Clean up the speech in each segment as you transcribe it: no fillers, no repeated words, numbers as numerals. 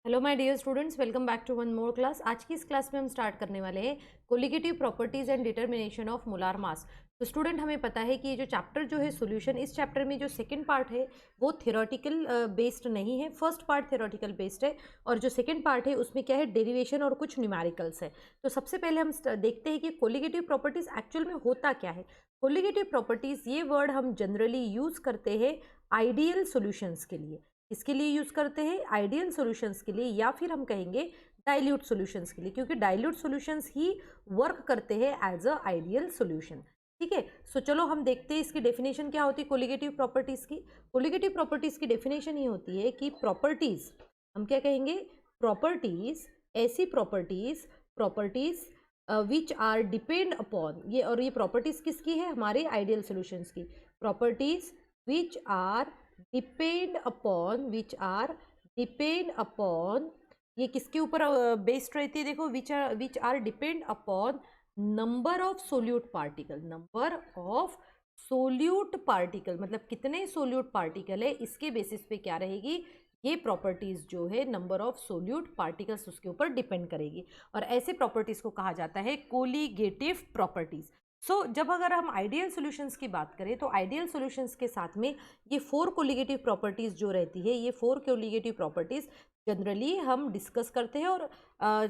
Hello my dear students, welcome back to one more class. आज की इस class में हम स्टार्ट करने वाले हैं colligative properties and determination of molar mass. तो स्टूडेंट, हमें पता है कि ये जो चैप्टर जो है सॉल्यूशन, इस चैप्टर में जो सेकंड पार्ट है वो थ्योरेटिकल बेस्ड नहीं है। फर्स्ट पार्ट थ्योरेटिकल बेस्ड है और जो सेकंड पार्ट है उसमें क्या है, डेरिवेशन और कुछ न्यूमेरिकल्स है। तो सबसे पहले हम देखते हैं कि कोलिगेटिव प्रॉपर्टीज एक्चुअल में होता क्या है। कोलिगेटिव प्रॉपर्टीज ये वर्ड हम जनरली यूज करते हैं आइडियल सॉल्यूशंस के लिए। इसके लिए यूज करते हैं आइडियल सॉल्यूशंस के लिए, या फिर हम कहेंगे डाइल्यूट सॉल्यूशंस के लिए, क्योंकि डाइल्यूट सॉल्यूशंस ही वर्क करते हैं एज अ आइडियल सॉल्यूशन। ठीक है। सो चलो हम देखते हैं इसकी डेफिनेशन क्या होती है कोलिगेटिव प्रॉपर्टीज की। कोलिगेटिव प्रॉपर्टीज की डेफिनेशन ये होती है कि प्रॉपर्टीज, हम क्या कहेंगे, प्रॉपर्टीज, ऐसी properties properties which are depend upon, ये और ये प्रॉपर्टीज किसकी है, हमारे आइडियल सॉल्यूशंस की। Properties which are depend upon, which are depend upon, ये किसके ऊपर बेस्ड रहती है, देखो, which are depend upon number of solute particle. Number of solute particle मतलब कितने सोल्यूट पार्टिकल है, इसके बेसिस पे क्या रहेगी, ये प्रॉपर्टीज जो है नंबर ऑफ सोल्यूट पार्टिकल्स उसके ऊपर डिपेंड करेगी। और ऐसे प्रॉपर्टीज को कहा जाता है कोलिगेटिव प्रॉपर्टीज। जब अगर हम आइडियल सॉल्यूशंस की बात करें तो आइडियल सॉल्यूशंस के साथ में ये 4 कोलिगेटिव प्रॉपर्टीज जो रहती है, ये 4 कोलिगेटिव प्रॉपर्टीज जनरली हम डिस्कस करते हैं। और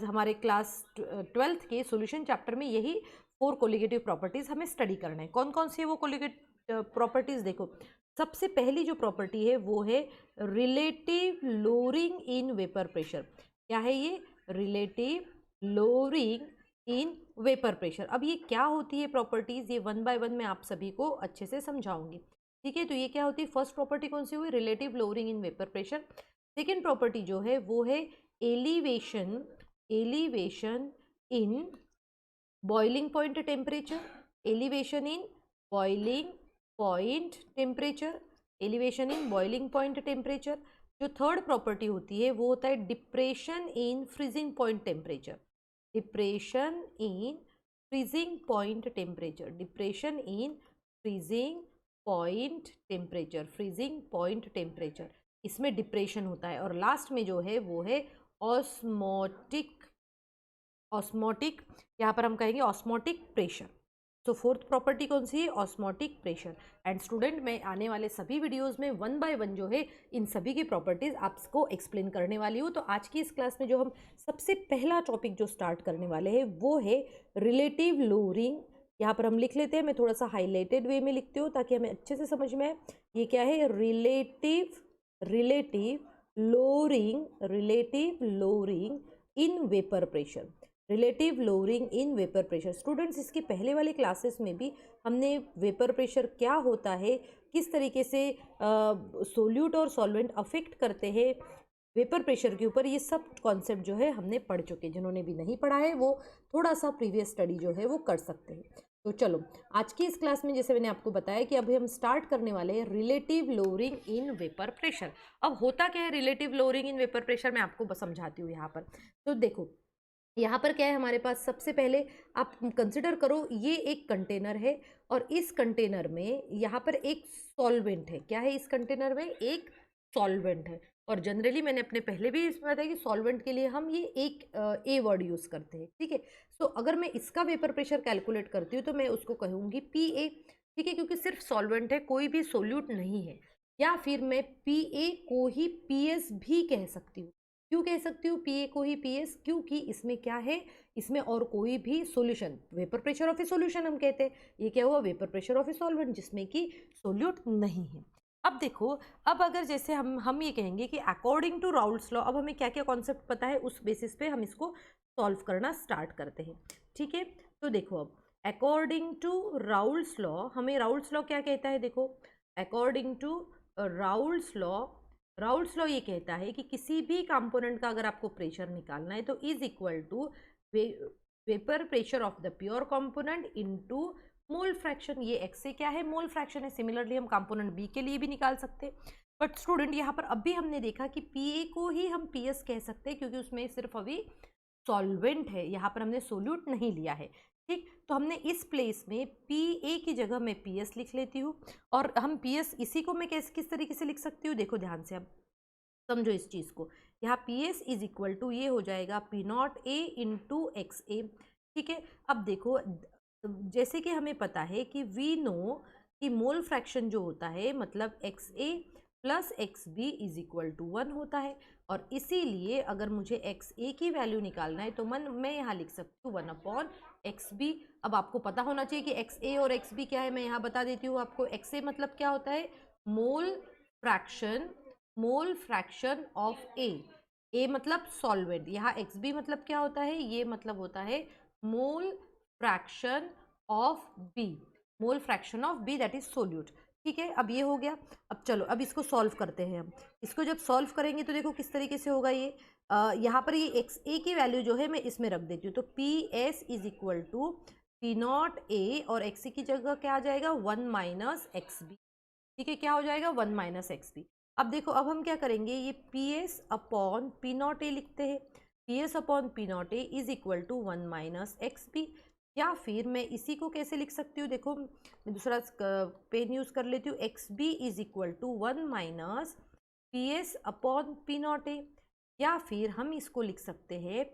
हमारे क्लास 12th के सॉल्यूशन चैप्टर में यही 4 कोलिगेटिव प्रॉपर्टीज हमें स्टडी करना है। कौन कौन सी है वो कोलिगेटिव प्रॉपर्टीज, देखो, सबसे पहली जो प्रॉपर्टी है वो है relative lowering in vapour pressure. क्या है ये, relative lowering in vapour pressure. अब ये क्या होती है प्रॉपर्टीज, ये वन बाय वन मैं आप सभी को अच्छे से समझाऊंगी। ठीक है, तो ये क्या होती है, फर्स्ट प्रॉपर्टी कौन सी हुई, relative lowering in vapour pressure. Second property जो है वो है elevation, elevation in boiling point temperature, elevation in boiling point temperature, elevation in boiling point temperature. जो थर्ड प्रॉपर्टी होती है वो होता है depression in freezing point temperature, depression in freezing point temperature, depression in freezing point temperature, freezing point temperature, इसमें depression होता है। और लास्ट में जो है वो है ऑस्मोटिक, ऑस्मोटिक, यहाँ पर हम कहेंगे ऑस्मोटिक प्रेशर। तो फोर्थ प्रॉपर्टी कौन सी है, ऑस्मोटिक प्रेशर। एंड स्टूडेंट, मैं आने वाले सभी वीडियोस में वन बाय वन जो है इन सभी की प्रॉपर्टीज आपको एक्सप्लेन करने वाली हूँ। तो आज की इस क्लास में जो हम सबसे पहला टॉपिक जो स्टार्ट करने वाले हैं वो है रिलेटिव लोअरिंग। यहाँ पर हम लिख लेते हैं, मैं थोड़ा सा हाईलाइटेड वे में लिखती हूँ ताकि हमें अच्छे से समझ में आए। ये क्या है, relative, relative lowering, relative lowering in vapour pressure, relative lowering in vapour pressure. Students, इसके पहले वाले क्लासेस में भी हमने वेपर प्रेशर क्या होता है, किस तरीके से सोल्यूट और सॉल्वेंट अफेक्ट करते हैं वेपर प्रेशर के ऊपर, ये सब कॉन्सेप्ट जो है हमने पढ़ चुके। जिन्होंने भी नहीं पढ़ा है वो थोड़ा सा प्रीवियस स्टडी जो है वो कर सकते हैं। तो चलो, आज की इस क्लास में जैसे मैंने आपको बताया कि अभी हम स्टार्ट करने वाले हैं relative lowering in vapour pressure. अब होता क्या है relative lowering in vapour pressure, मैं आपको समझाती हूँ यहाँ पर। तो देखो, यहाँ पर क्या है हमारे पास, सबसे पहले आप कंसिडर करो ये एक कंटेनर है और इस कंटेनर में यहाँ पर एक सॉल्वेंट है। क्या है इस कंटेनर में, एक सॉल्वेंट है। और जनरली मैंने अपने पहले भी इसमें बताया कि सॉल्वेंट के लिए हम ये एक ए वर्ड यूज़ करते हैं। ठीक है। सो अगर मैं इसका वेपर प्रेशर कैलकुलेट करती हूँ तो मैं उसको कहूँगी पी ए। ठीक है, क्योंकि सिर्फ सॉल्वेंट है, कोई भी सोल्यूट नहीं है। या फिर मैं पी ए को ही पी एस भी कह सकती हूँ। क्यों कह सकती हूँ पी ए को ही पी एस, क्योंकि इसमें क्या है, इसमें और कोई भी solution, vapour pressure of A solution हम कहते हैं, ये क्या हुआ, vapour pressure of a solvent जिसमें कि सोल्यूट नहीं है। अब देखो, अब अगर जैसे हम ये कहेंगे कि अकॉर्डिंग टू राउल्स लॉ, अब हमें क्या क्या कॉन्सेप्ट पता है उस बेसिस पे हम इसको सॉल्व करना स्टार्ट करते हैं। ठीक है, तो देखो, अब अकॉर्डिंग टू राउल्स लॉ, हमें राउल्स लॉ क्या कहता है, देखो, according to Raoult's law, Raoult's law ये कहता है कि किसी भी कंपोनेंट का अगर आपको प्रेशर निकालना है तो is equal to vapour pressure of the pure component into mole fraction. ये एक्स से क्या है, मोल फ्रैक्शन है। सिमिलरली हम कंपोनेंट बी के लिए भी निकाल सकते हैं। बट स्टूडेंट, यहाँ पर अभी हमने देखा कि पी ए को ही हम पी एस कह सकते हैं क्योंकि उसमें सिर्फ अभी सॉल्वेंट है, यहाँ पर हमने सोल्यूट नहीं लिया है। ठीक, तो हमने इस प्लेस में पी ए की जगह मैं पी एस लिख लेती हूँ। और हम पी एस, इसी को मैं किस तरीके से लिख सकती हूँ, देखो ध्यान से, अब समझो इस चीज़ को। यहाँ P S is equal to ये हो जाएगा P not A into X A. ठीक है, अब देखो जैसे कि हमें पता है कि वी नो कि मोल फ्रैक्शन जो होता है मतलब X A plus X B is equal to 1 होता है, और इसीलिए अगर मुझे एक्स ए की वैल्यू निकालना है तो मैं यहाँ लिख सकती हूँ 1 अपॉन एक्स बी। अब आपको पता होना चाहिए कि एक्स ए और एक्स बी क्या है, मैं यहाँ बता देती हूँ आपको। एक्स ए मतलब क्या होता है, मोल फ्रैक्शन ऑफ ए मतलब सॉल्वेंट। यहाँ एक्स बी मतलब क्या होता है, ये मतलब होता है mole fraction of B, mole fraction of B that is solute. ठीक है, अब ये हो गया। अब चलो अब इसको सॉल्व करते हैं हम। इसको जब सॉल्व करेंगे तो देखो किस तरीके से होगा ये। यहाँ पर ये एक्स ए की वैल्यू जो है मैं इसमें रख देती हूँ, तो P S is equal to P not A और एक्स ए की जगह क्या आ जाएगा 1 माइनस एक्स बी। ठीक है, क्या हो जाएगा 1 माइनस एक्स बी। अब देखो अब हम क्या करेंगे, ये P S upon P not A लिखते हैं। P S upon P not A is equal to 1 minus X B, या फिर मैं इसी को कैसे लिख सकती हूँ, देखो मैं दूसरा पेन यूज़ कर लेती हूँ। X B is equal to 1 minus P S upon P not A, या फिर हम इसको लिख सकते हैं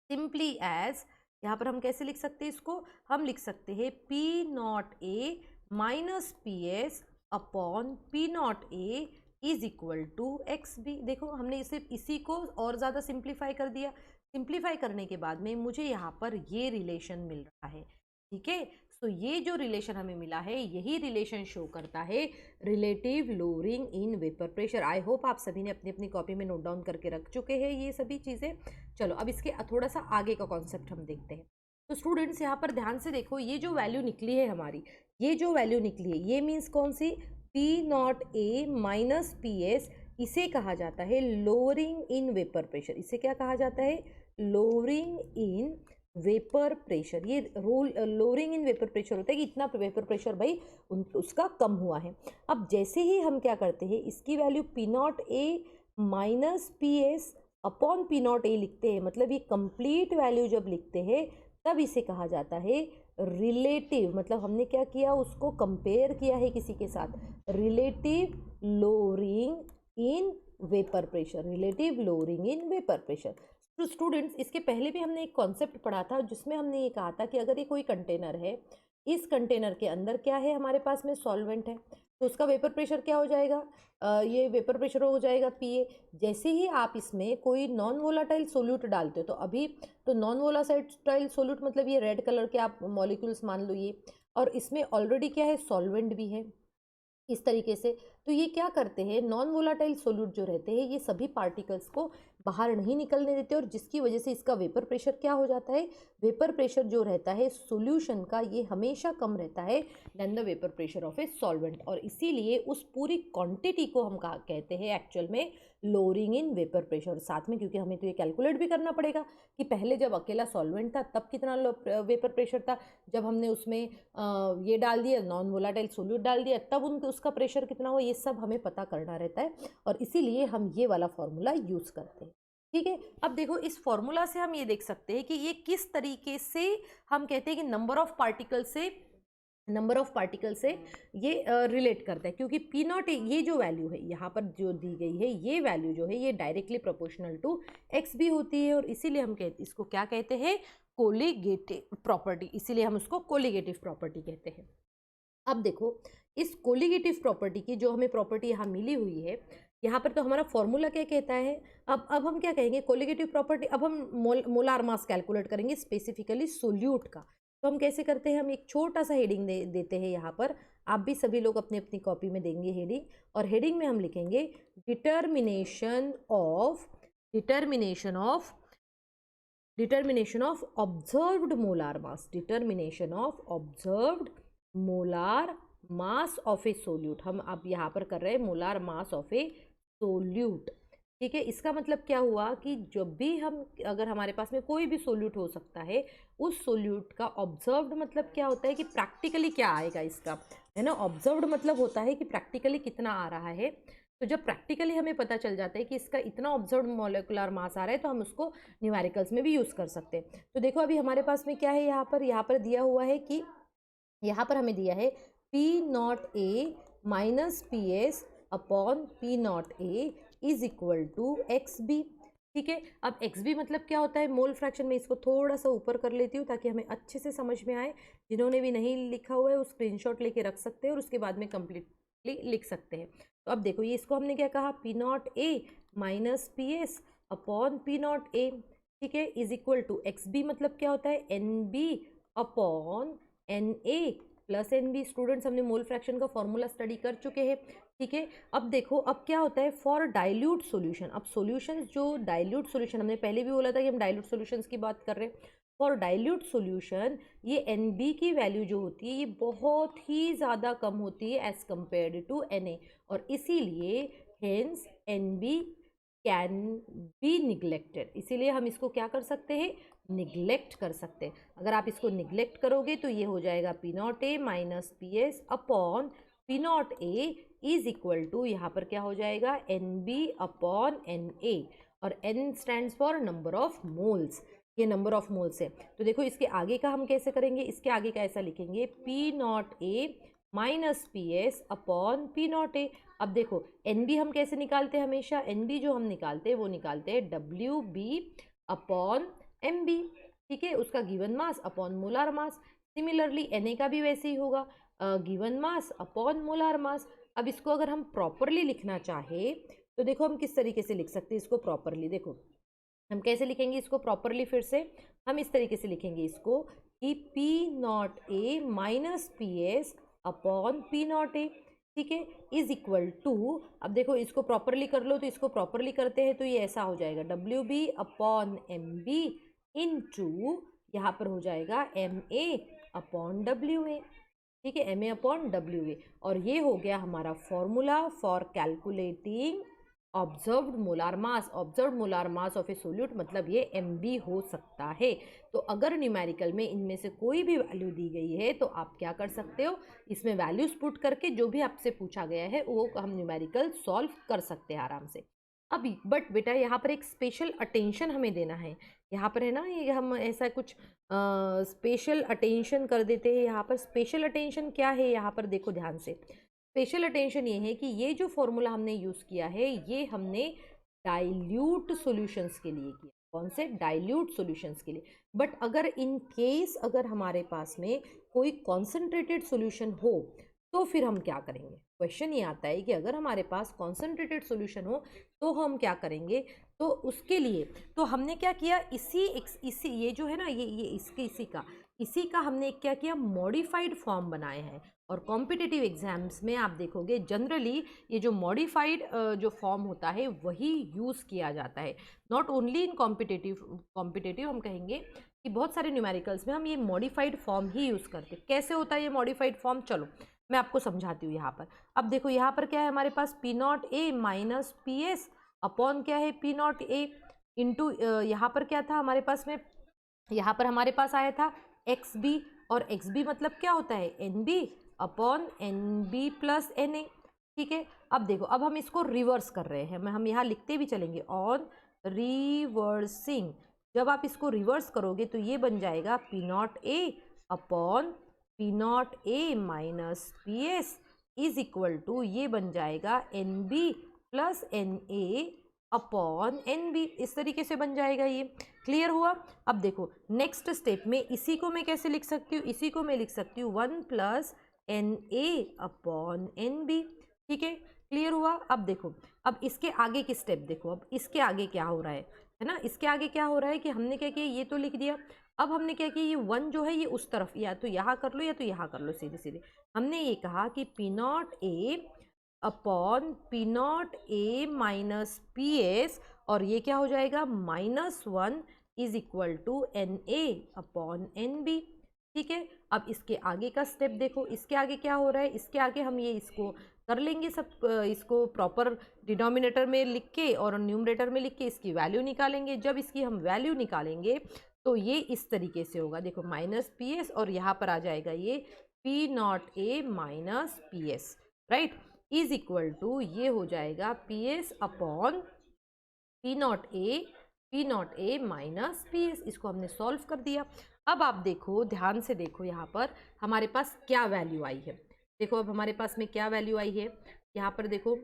सिंपली एज, यहाँ पर हम कैसे लिख सकते हैं इसको, हम लिख सकते हैं P not A minus P S upon P not A is equal to X B. देखो हमने इसी को और ज़्यादा सिंप्लीफाई कर दिया। सिंप्लीफाई करने के बाद में मुझे यहाँ पर ये रिलेशन मिल रहा है। ठीक है, तो ये जो रिलेशन हमें मिला है यही रिलेशन शो करता है relative lowering in vapour pressure. I hope आप सभी ने अपनी अपनी कॉपी में नोट डाउन करके रख चुके हैं ये सभी चीज़ें। चलो अब इसके थोड़ा सा आगे का कॉन्सेप्ट हम देखते हैं। तो स्टूडेंट्स यहाँ पर ध्यान से देखो, ये जो वैल्यू निकली है हमारी, ये जो वैल्यू निकली है ये मीन्स कौन सी, P not A minus P S, इसे कहा जाता है लोअरिंग इन वेपर प्रेशर। इसे क्या कहा जाता है, लोअरिंग इन वेपर प्रेशर। ये रोल लोअरिंग इन वेपर प्रेशर होता है कि इतना वेपर प्रेशर भाई उसका कम हुआ है। अब जैसे ही हम क्या करते हैं, इसकी value P not A minus P S upon P not A लिखते हैं, मतलब ये कंप्लीट वैल्यू जब लिखते हैं तब इसे कहा जाता है रिलेटिव, मतलब हमने क्या किया, उसको कंपेयर किया है किसी के साथ, relative lowering in vapour pressure, relative lowering in vapour pressure. तो स्टूडेंट्स इसके पहले भी हमने एक कॉन्सेप्ट पढ़ा था जिसमें हमने ये कहा था कि अगर ये कोई कंटेनर है, इस कंटेनर के अंदर क्या है हमारे पास में सॉल्वेंट है, तो उसका वेपर प्रेशर क्या हो जाएगा, ये वेपर प्रेशर हो जाएगा पी ए। जैसे ही आप इसमें कोई नॉन वोलाटाइल सोल्यूट डालते हो, तो अभी तो नॉन वोलाटाइल सोल्यूट मतलब ये रेड कलर के आप मॉलिक्यूल्स मान लो ये, और इसमें ऑलरेडी क्या है सॉल्वेंट भी है इस तरीके से। तो ये क्या करते हैं, नॉन वोलाटाइल सोल्यूट जो रहते हैं ये सभी पार्टिकल्स को बाहर नहीं निकलने देते, और जिसकी वजह से इसका वेपर प्रेशर क्या हो जाता है, वेपर प्रेशर जो रहता है सॉल्यूशन का ये हमेशा कम रहता है than the vapour pressure of a solvent, और इसीलिए उस पूरी क्वांटिटी को हम कहते हैं एक्चुअल में लोअरिंग इन वेपर प्रेशर। साथ में क्योंकि हमें तो ये कैलकुलेट भी करना पड़ेगा कि पहले जब अकेला सॉल्वेंट था तब कितना वेपर प्रेशर था, जब हमने उसमें ये डाल दिया नॉन वोलाटाइल सोल्यूट डाल दिया तब उसका प्रेशर कितना हुआ, ये सब हमें पता करना रहता है, और इसीलिए हम ये वाला फॉर्मूला यूज़ करते हैं। ठीक है, अब देखो इस फॉर्मूला से हम ये देख सकते हैं कि ये किस तरीके से हम कहते हैं कि नंबर ऑफ पार्टिकल से ये रिलेट करता है, क्योंकि पी नॉट ये जो वैल्यू है यहाँ पर जो दी गई है ये वैल्यू जो है ये डायरेक्टली प्रोपोर्शनल टू एक्स भी होती है, और इसीलिए हम इसको क्या कहते हैं, कोलिगेटिव प्रॉपर्टी, इसीलिए हम उसको कोलिगेटिव प्रॉपर्टी कहते हैं। अब देखो इस कोलिगेटिव प्रॉपर्टी की जो हमें प्रॉपर्टी यहाँ मिली हुई है, यहाँ पर तो हमारा फॉर्मूला क्या कहता है, अब हम क्या कहेंगे कोलिगेटिव प्रॉपर्टी, अब हम मोलार मास कैलकुलेट करेंगे स्पेसिफिकली सोल्यूट का। तो हम कैसे करते हैं, हम एक छोटा सा हेडिंग देते हैं यहाँ पर, आप भी सभी लोग अपनी अपनी कॉपी में देंगे हेडिंग, और हेडिंग में हम लिखेंगे determination of observed molar mass, determination of observed molar mass of a solute. हम अब यहाँ पर कर रहे हैं molar mass of a solute. ठीक है, इसका मतलब क्या हुआ कि जब भी हम, अगर हमारे पास में कोई भी सोल्यूट हो सकता है, उस सोल्यूट का ऑब्जर्व्ड मतलब क्या होता है कि प्रैक्टिकली क्या आएगा इसका, है ना, ऑब्जर्व्ड मतलब होता है कि प्रैक्टिकली कितना आ रहा है। तो जब प्रैक्टिकली हमें पता चल जाता है कि इसका इतना ऑब्जर्व्ड मॉलिक्यूलर मास आ रहा है तो हम उसको न्यूमेरिकल्स में भी यूज़ कर सकते हैं। तो देखो अभी हमारे पास में क्या है, यहाँ पर दिया हुआ है कि यहाँ पर हमें दिया है P not A minus P S upon P not A is equal to X B. ठीक है, अब एक्स बी मतलब क्या होता है मोल फ्रैक्शन में, इसको थोड़ा सा ऊपर कर लेती हूँ ताकि हमें अच्छे से समझ में आए। जिन्होंने भी नहीं लिखा हुआ है वो स्क्रीनशॉट लेके रख सकते हैं और उसके बाद में कंप्लीटली लिख सकते हैं। तो अब देखो ये इसको हमने क्या कहा, P not A minus P S upon P not A. ठीक है, is equal to X B मतलब क्या होता है, N B upon N A plus N B. Students हमने मोल फ्रैक्शन का फॉर्मूला स्टडी कर चुके हैं। ठीक है, अब देखो अब क्या होता है फॉर डाइल्यूट सॉल्यूशन। अब सॉल्यूशंस जो डाइल्यूट सॉल्यूशन, हमने पहले भी बोला था कि हम डाइल्यूट सॉल्यूशंस की बात कर रहे हैं। फॉर डाइल्यूट सॉल्यूशन ये एन बी की वैल्यू जो होती है ये बहुत ही ज़्यादा कम होती है as compared to N A, और इसीलिए hence N B can be neglected. इसीलिए हम इसको क्या कर सकते हैं, निग्लेक्ट कर सकते हैं। अगर आप इसको निग्लेक्ट करोगे तो ये हो जाएगा P not A minus P S upon P not A is equal to, यहाँ पर क्या हो जाएगा, N B upon N A, और N stands for number of moles. ये नंबर ऑफ मोल्स है। तो देखो इसके आगे का हम कैसे करेंगे, इसके आगे का ऐसा लिखेंगे P not A minus P S upon P not a. अब देखो एन बी हम कैसे निकालते हैं, हमेशा एन बी जो हम निकालते हैं वो निकालते हैं W B upon M B. ठीक है, उसका given mass upon molar mass. Similarly N A का भी वैसे ही होगा, given mass upon molar mass. अब इसको अगर हम प्रॉपरली लिखना चाहे तो देखो हम किस तरीके से लिख सकते हैं इसको प्रॉपरली। देखो हम कैसे लिखेंगे इसको प्रॉपरली, फिर से हम इस तरीके से लिखेंगे इसको कि P not A minus P S upon P not A. ठीक है, इज इक्वल टू, अब देखो इसको प्रॉपरली कर लो, तो इसको प्रॉपरली करते हैं तो ये ऐसा हो जाएगा W B upon M B into, यहाँ पर हो जाएगा M A upon W A. ठीक है, M A upon W A, और ये हो गया हमारा formula for calculating observed molar mass. Observed molar mass of a solute मतलब ये एम बी हो सकता है। तो अगर न्यूमेरिकल में इनमें से कोई भी वैल्यू दी गई है तो आप क्या कर सकते हो, इसमें वैल्यूज पुट करके जो भी आपसे पूछा गया है वो हम न्यूमेरिकल सॉल्व कर सकते हैं आराम से। अभी बट बेटा यहाँ पर एक स्पेशल अटेंशन हमें देना है। यहाँ पर है ना, ये हम ऐसा कुछ स्पेशल अटेंशन कर देते हैं। यहाँ पर स्पेशल अटेंशन क्या है, यहाँ पर देखो ध्यान से। स्पेशल अटेंशन ये है कि ये जो फॉर्मूला हमने यूज़ किया है ये हमने डाइल्यूट सॉल्यूशंस के लिए किया। कौन से, डाइल्यूट सॉल्यूशंस के लिए। बट अगर इन केस अगर हमारे पास में कोई कॉन्सेंट्रेटेड सॉल्यूशन हो तो फिर हम क्या करेंगे। क्वेश्चन ये आता है कि अगर हमारे पास कॉन्सेंट्रेटेड सॉल्यूशन हो तो हम क्या करेंगे। तो उसके लिए तो हमने क्या किया, इसी ये जो है ना, ये इसी का हमने क्या किया, मॉडिफाइड फॉर्म बनाए हैं। और कॉम्पिटिटिव एग्जाम्स में आप देखोगे जनरली ये जो मॉडिफाइड जो फॉर्म होता है वही यूज़ किया जाता है। नॉट ओनली इन कॉम्पिटिटिव हम कहेंगे कि बहुत सारे न्यूमेरिकल्स में हम ये मॉडिफाइड फॉर्म ही यूज़ करते हैं। कैसे होता है ये मॉडिफाइड फॉर्म, चलो मैं आपको समझाती हूँ यहाँ पर। अब देखो यहाँ पर क्या है हमारे पास, P not A minus P S upon क्या है, पी नॉट ए इंटू यहाँ पर क्या था हमारे पास में, यहाँ पर हमारे पास आया था एक्स बी, और एक्स बी मतलब क्या होता है, N B upon N B plus N A. ठीक है, अब देखो अब हम इसको रिवर्स कर रहे हैं, हम यहाँ लिखते भी चलेंगे ऑन रिवर्सिंग। जब आप इसको रिवर्स करोगे तो ये बन जाएगा P not A upon P not A minus P S is equal to, ये बन जाएगा N B plus N A upon N B. इस तरीके से बन जाएगा ये। क्लियर हुआ। अब देखो नेक्स्ट स्टेप में इसी को मैं कैसे लिख सकती हूँ, इसी को मैं लिख सकती हूँ 1 plus N A upon N B. ठीक है, क्लियर हुआ। अब देखो अब इसके आगे की स्टेप देखो, अब इसके आगे क्या हो रहा है ना, इसके आगे क्या हो रहा है कि हमने क्या किया, ये तो लिख दिया। अब हमने क्या किया, ये 1 जो है ये उस तरफ, या तो यहाँ कर लो या तो यहाँ कर लो, सीधे सीधे हमने ये कहा कि P not A upon P not A minus P S, और ये क्या हो जाएगा -1 is equal to N A upon N B. ठीक है, अब इसके आगे का स्टेप देखो, इसके आगे क्या हो रहा है, इसके आगे हम ये इसको कर लेंगे सब, इसको प्रॉपर डिनोमिनेटर में लिख के और न्यूमरेटर में लिख के इसकी वैल्यू निकालेंगे। जब इसकी हम वैल्यू निकालेंगे तो ये इस तरीके से होगा, देखो माइनस पी एस, और यहाँ पर आ जाएगा ये P not A minus P S, right, is equal to ये हो जाएगा P S upon P not A minus P S. इसको हमने सॉल्व कर दिया। अब आप देखो ध्यान से देखो यहाँ पर हमारे पास क्या वैल्यू आई है। देखो अब हमारे पास में क्या वैल्यू आई है, यहाँ पर देखो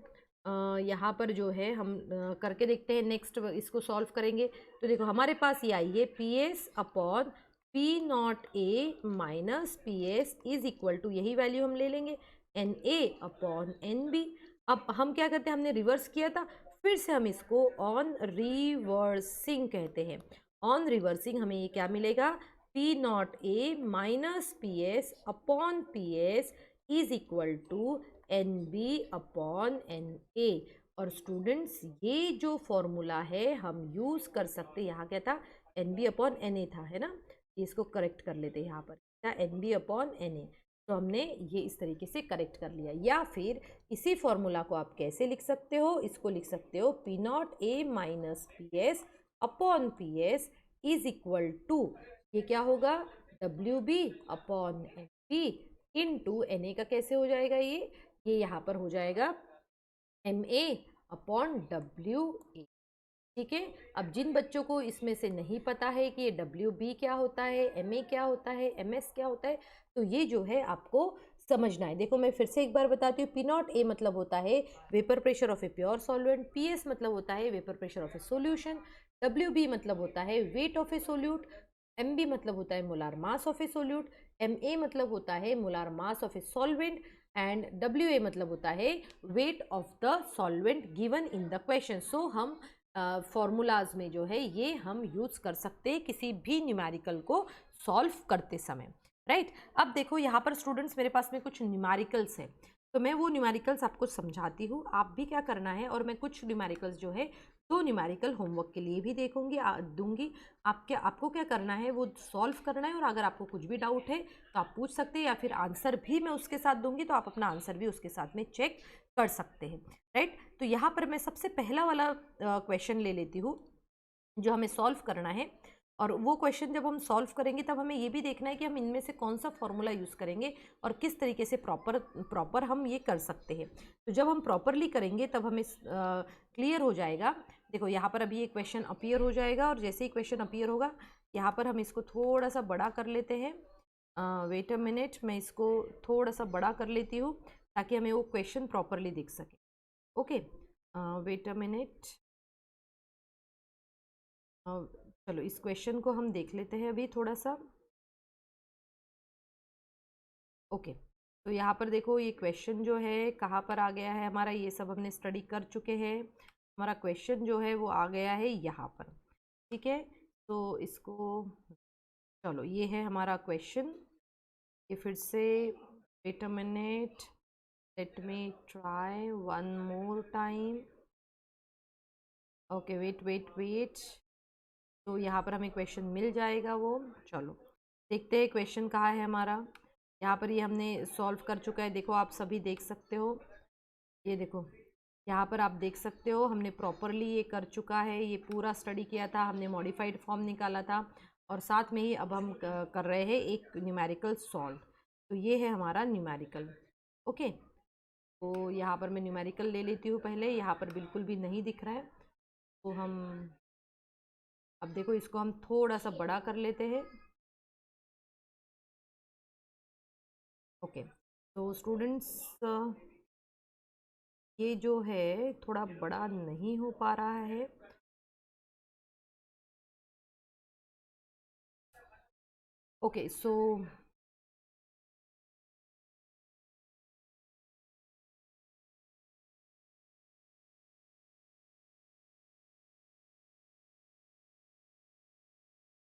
यहाँ पर जो है हम करके देखते हैं, नेक्स्ट इसको सॉल्व करेंगे। तो देखो हमारे पास ये आई है P S upon P not A minus P S is equal to, यही वैल्यू हम ले लेंगे, N A upon N B. अब हम क्या करते हैं, हमने रिवर्स किया था, फिर से हम इसको ऑन रिवर्सिंग कहते हैं। ऑन रिवर्सिंग हमें ये क्या मिलेगा, P not A minus P S upon P S is equal to N B upon N A. और स्टूडेंट्स ये जो फॉर्मूला है हम यूज़ कर सकते, यहाँ क्या था, N B upon N A था, है ना, इसको करेक्ट कर लेते हैं, यहाँ पर क्या, N B upon N A. तो हमने ये इस तरीके से करेक्ट कर लिया। या फिर इसी फॉर्मूला को आप कैसे लिख सकते हो, इसको लिख सकते हो P not A minus P S upon P S is equal to, ये क्या होगा, W B upon N B into N A का कैसे हो जाएगा, ये यहाँ पर हो जाएगा M A upon W A. ठीक है। अब जिन बच्चों को इसमें से नहीं पता है कि ये डब्ल्यू बी क्या होता है, एम ए क्या होता है, एम एस क्या होता है, तो ये जो है आपको समझना है। देखो मैं फिर से एक बार बताती हूँ, पी नॉट ए मतलब होता है vapour pressure of a pure solvent, P S मतलब होता है vapour pressure of a solution, W B मतलब होता है weight of a solute, M B मतलब होता है molar mass of a solute, M A मतलब होता है molar mass of a solvent, and W A मतलब होता है weight of the solvent given in the question. So हम फॉर्मूलाज में जो है ये हम यूज़ कर सकते हैं किसी भी न्यूमेरिकल को सॉल्व करते समय, राइट। अब देखो यहाँ पर स्टूडेंट्स मेरे पास में कुछ न्यूमेरिकल्स है, तो मैं वो न्यूमेरिकल्स आपको समझाती हूँ, आप भी क्या करना है, और मैं कुछ न्यूमेरिकल्स जो है दो न्यूमेरिकल होमवर्क के लिए भी देखूंगी दूंगी। आपको क्या करना है, वो सॉल्व करना है, और अगर आपको कुछ भी डाउट है तो आप पूछ सकते हैं, या फिर आंसर भी मैं उसके साथ दूंगी, तो आप अपना आंसर भी उसके साथ में चेक कर सकते हैं, राइट। तो यहाँ पर मैं सबसे पहला वाला क्वेश्चन ले लेती हूँ जो हमें सॉल्व करना है। और वो क्वेश्चन जब हम सॉल्व करेंगे तब हमें ये भी देखना है कि हम इनमें से कौन सा फॉर्मूला यूज़ करेंगे और किस तरीके से प्रॉपर हम ये कर सकते हैं। तो जब हम प्रॉपरली करेंगे तब हमें क्लियर हो जाएगा। देखो यहाँ पर अभी ये क्वेश्चन अपीयर हो जाएगा, और जैसे ही क्वेश्चन अपीयर होगा यहाँ पर हम इसको थोड़ा सा बड़ा कर लेते हैं। वेट अ मिनट, मैं इसको थोड़ा सा बड़ा कर लेती हूँ ताकि हमें वो क्वेश्चन प्रॉपरली दिख सके। Okay, wait a minute. चलो इस क्वेश्चन को हम देख लेते हैं अभी थोड़ा सा। ओके, तो यहाँ पर देखो ये क्वेश्चन जो है कहाँ पर आ गया है हमारा, ये सब हमने स्टडी कर चुके हैं। हमारा क्वेश्चन जो है वो आ गया है यहाँ पर, ठीक है। तो इसको, चलो ये है हमारा क्वेश्चन। ये फिर से, wait a minute, let me try one more time. Okay, wait wait wait. तो यहाँ पर हमें क्वेश्चन मिल जाएगा वो। चलो देखते हैं क्वेश्चन कहाँ है हमारा। यहाँ पर ये हमने सॉल्व कर चुका है, देखो आप सभी देख सकते हो। ये देखो यहाँ पर आप देख सकते हो हमने प्रॉपरली ये कर चुका है, ये पूरा स्टडी किया था हमने, मॉडिफाइड फॉर्म निकाला था, और साथ में ही अब हम कर रहे हैं एक न्यूमेरिकल सॉल्व। तो ये है हमारा न्यूमेरिकल। ओके, तो यहाँ पर मैं न्यूमेरिकल ले लेती हूँ पहले, यहाँ पर बिल्कुल भी नहीं दिख रहा है, तो हम अब देखो इसको हम थोड़ा सा बड़ा कर लेते हैं। ओके, तो स्टूडेंट्स ये जो है थोड़ा बड़ा नहीं हो पा रहा है। ओके, सो